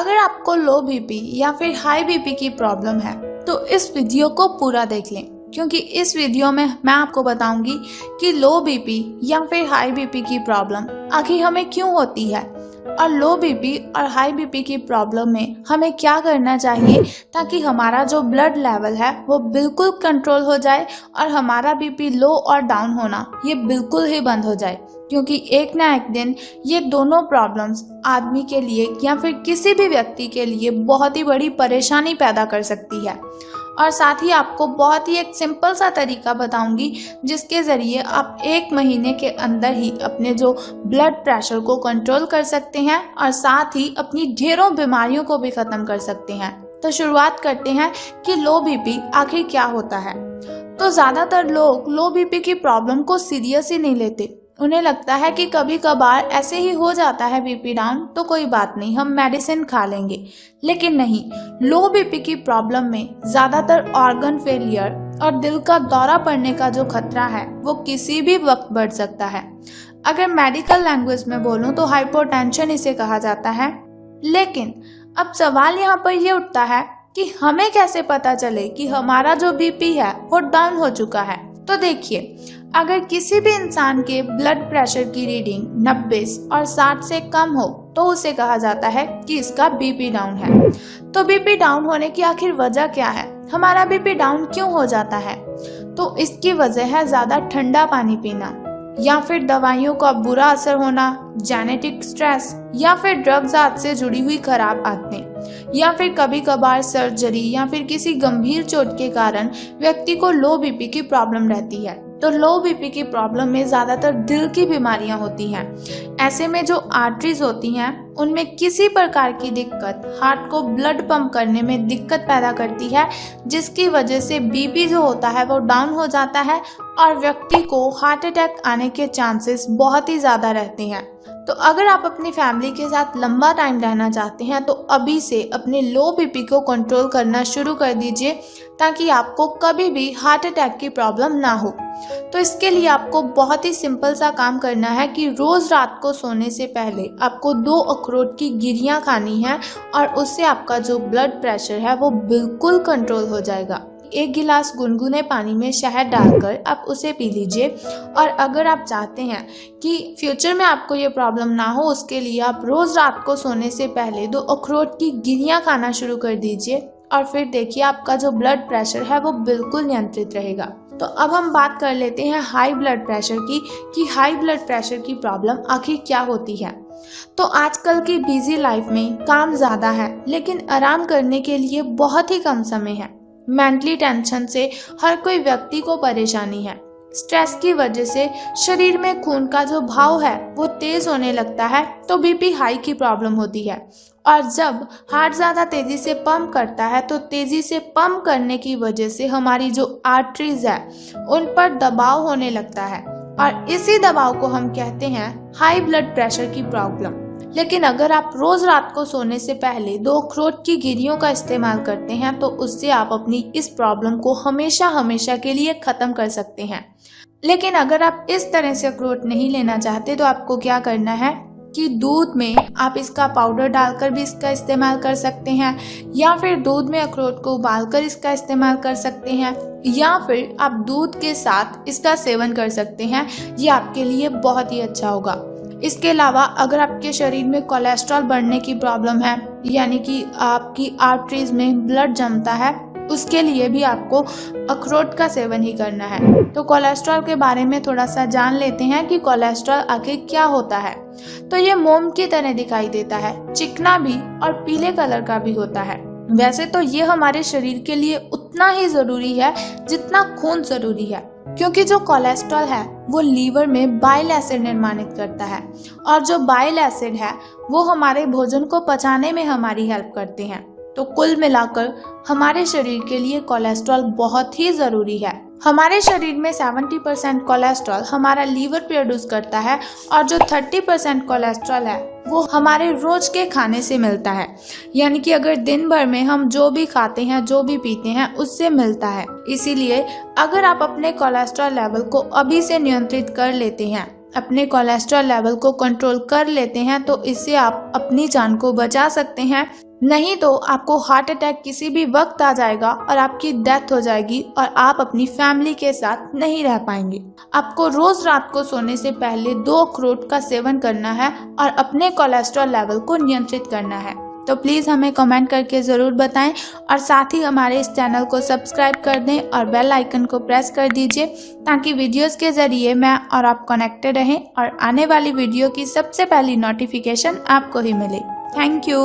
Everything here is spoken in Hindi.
अगर आपको लो बीपी या फिर हाई बीपी की प्रॉब्लम है तो इस वीडियो को पूरा देख लें, क्योंकि इस वीडियो में मैं आपको बताऊंगी कि लो बीपी या फिर हाई बीपी की प्रॉब्लम आखिर हमें क्यों होती है और लो बीपी और हाई बीपी की प्रॉब्लम में हमें क्या करना चाहिए ताकि हमारा जो ब्लड लेवल है वो बिल्कुल कंट्रोल हो जाए और हमारा बीपी लो और डाउन होना ये बिल्कुल ही बंद हो जाए। क्योंकि एक ना एक दिन ये दोनों प्रॉब्लम्स आदमी के लिए या फिर किसी भी व्यक्ति के लिए बहुत ही बड़ी परेशानी पैदा कर सकती है। और साथ ही आपको बहुत ही एक सिंपल सा तरीका बताऊंगी जिसके ज़रिए आप 1 महीने के अंदर ही अपने जो ब्लड प्रेशर को कंट्रोल कर सकते हैं और साथ ही अपनी ढेरों बीमारियों को भी ख़त्म कर सकते हैं। तो शुरुआत करते हैं कि लो बीपी आखिर क्या होता है। तो ज़्यादातर लोग लो बीपी की प्रॉब्लम को सीरियस ही नहीं लेते। उन्हें लगता है कि कभी कभार ऐसे ही हो जाता है बीपी डाउन, तो कोई बात नहीं, हम मेडिसिन खा लेंगे। लेकिन नहीं, लो बीपी की प्रॉब्लम में ज़्यादातर ऑर्गन फेलियर और दिल का दौरा पड़ने का जो खतरा है वो किसी भी वक्त बढ़ सकता है। अगर मेडिकल लैंग्वेज में बोलूँ तो हाइपोटेंशन इसे कहा जाता है। लेकिन अब सवाल यहाँ पर ये उठता है कि हमें कैसे पता चले कि हमारा जो बीपी है वो डाउन हो चुका है। तो देखिए, अगर किसी भी इंसान के ब्लड प्रेशर की रीडिंग 90 और 60 से कम हो तो उसे कहा जाता है कि इसका बीपी डाउन है। तो बीपी डाउन होने की आखिर वजह क्या है? हमारा बीपी डाउन क्यों हो जाता है? तो इसकी वजह है ज़्यादा ठंडा पानी पीना, या फिर दवाइयों का बुरा असर होना, जेनेटिक स्ट्रेस, या फिर ड्रग्स आदत से जुड़ी हुई खराब आदतें, या फिर कभी कभार सर्जरी या फिर किसी गंभीर चोट के कारण व्यक्ति को लो बीपी की प्रॉब्लम रहती है। तो लो बीपी की प्रॉब्लम में ज़्यादातर दिल की बीमारियां होती हैं। ऐसे में जो आर्टरीज होती हैं उनमें किसी प्रकार की दिक्कत हार्ट को ब्लड पंप करने में दिक्कत पैदा करती है, जिसकी वजह से बीपी जो होता है वो डाउन हो जाता है और व्यक्ति को हार्ट अटैक आने के चांसेस बहुत ही ज़्यादा रहते हैं। तो अगर आप अपनी फैमिली के साथ लंबा टाइम रहना चाहते हैं तो अभी से अपने लो बीपी को कंट्रोल करना शुरू कर दीजिए ताकि आपको कभी भी हार्ट अटैक की प्रॉब्लम ना हो। तो इसके लिए आपको बहुत ही सिंपल सा काम करना है कि रोज़ रात को सोने से पहले आपको 2 अखरोट की गिरियाँ खानी है और उससे आपका जो ब्लड प्रेशर है वो बिल्कुल कंट्रोल हो जाएगा। 1 गिलास गुनगुने पानी में शहद डालकर आप उसे पी लीजिए। और अगर आप चाहते हैं कि फ्यूचर में आपको ये प्रॉब्लम ना हो, उसके लिए आप रोज़ रात को सोने से पहले 2 अखरोट की गिरियाँ खाना शुरू कर दीजिए और फिर देखिए आपका जो ब्लड प्रेशर है वो बिल्कुल नियंत्रित रहेगा। तो अब हम बात कर लेते हैं हाई ब्लड प्रेशर की कि हाई ब्लड प्रेशर की प्रॉब्लम आखिर क्या होती है। तो आजकल की बिजी लाइफ में काम ज़्यादा है लेकिन आराम करने के लिए बहुत ही कम समय है। मेंटली टेंशन से हर कोई व्यक्ति को परेशानी है। स्ट्रेस की वजह से शरीर में खून का जो भाव है वो तेज होने लगता है, तो बीपी हाई की प्रॉब्लम होती है। और जब हार्ट ज़्यादा तेज़ी से पंप करता है तो तेज़ी से पंप करने की वजह से हमारी जो आर्टरीज है उन पर दबाव होने लगता है और इसी दबाव को हम कहते हैं हाई ब्लड प्रेशर की प्रॉब्लम। लेकिन अगर आप रोज़ रात को सोने से पहले 2 अखरोट की गिरियों का इस्तेमाल करते हैं तो उससे आप अपनी इस प्रॉब्लम को हमेशा हमेशा के लिए ख़त्म कर सकते हैं। लेकिन अगर आप इस तरह से अखरोट नहीं लेना चाहते तो आपको क्या करना है कि दूध में आप इसका पाउडर डालकर भी इसका इस्तेमाल कर सकते हैं, या फिर दूध में अखरोट को उबालकर इसका इस्तेमाल कर सकते हैं, या फिर आप दूध के साथ इसका सेवन कर सकते हैं। ये आपके लिए बहुत ही अच्छा होगा। इसके अलावा अगर आपके शरीर में कोलेस्ट्रॉल बढ़ने की प्रॉब्लम है, यानी कि आपकी आर्टरीज में ब्लड जमता है, उसके लिए भी आपको अखरोट का सेवन ही करना है। तो कोलेस्ट्रॉल के बारे में थोड़ा सा जान लेते हैं कि कोलेस्ट्रॉल आखिर क्या होता है। तो ये मोम की तरह दिखाई देता है, चिकना भी और पीले कलर का भी होता है। वैसे तो ये हमारे शरीर के लिए उतना ही ज़रूरी है जितना खून ज़रूरी है, क्योंकि जो कोलेस्ट्रॉल है वो लीवर में बाइल एसिड निर्माणित करता है और जो बाइल एसिड है वो हमारे भोजन को पचाने में हमारी हेल्प करते हैं। तो कुल मिलाकर हमारे शरीर के लिए कोलेस्ट्रॉल बहुत ही ज़रूरी है। हमारे शरीर में 70% कोलेस्ट्रॉल हमारा लीवर प्रोड्यूस करता है और जो 30% कोलेस्ट्रॉल है वो हमारे रोज के खाने से मिलता है। यानी कि अगर दिन भर में हम जो भी खाते हैं, जो भी पीते हैं, उससे मिलता है। इसीलिए अगर आप अपने कोलेस्ट्रॉल लेवल को अभी से नियंत्रित कर लेते हैं, अपने कोलेस्ट्रॉल लेवल को कंट्रोल कर लेते हैं, तो इससे आप अपनी जान को बचा सकते हैं। नहीं तो आपको हार्ट अटैक किसी भी वक्त आ जाएगा और आपकी डेथ हो जाएगी और आप अपनी फैमिली के साथ नहीं रह पाएंगे। आपको रोज रात को सोने से पहले 2 अखरोट का सेवन करना है और अपने कोलेस्ट्रॉल लेवल को नियंत्रित करना है। तो प्लीज़ हमें कमेंट करके ज़रूर बताएं और साथ ही हमारे इस चैनल को सब्सक्राइब कर दें और बेल आइकन को प्रेस कर दीजिए ताकि वीडियोस के ज़रिए मैं और आप कनेक्टेड रहें और आने वाली वीडियो की सबसे पहली नोटिफिकेशन आपको ही मिले। Thank you.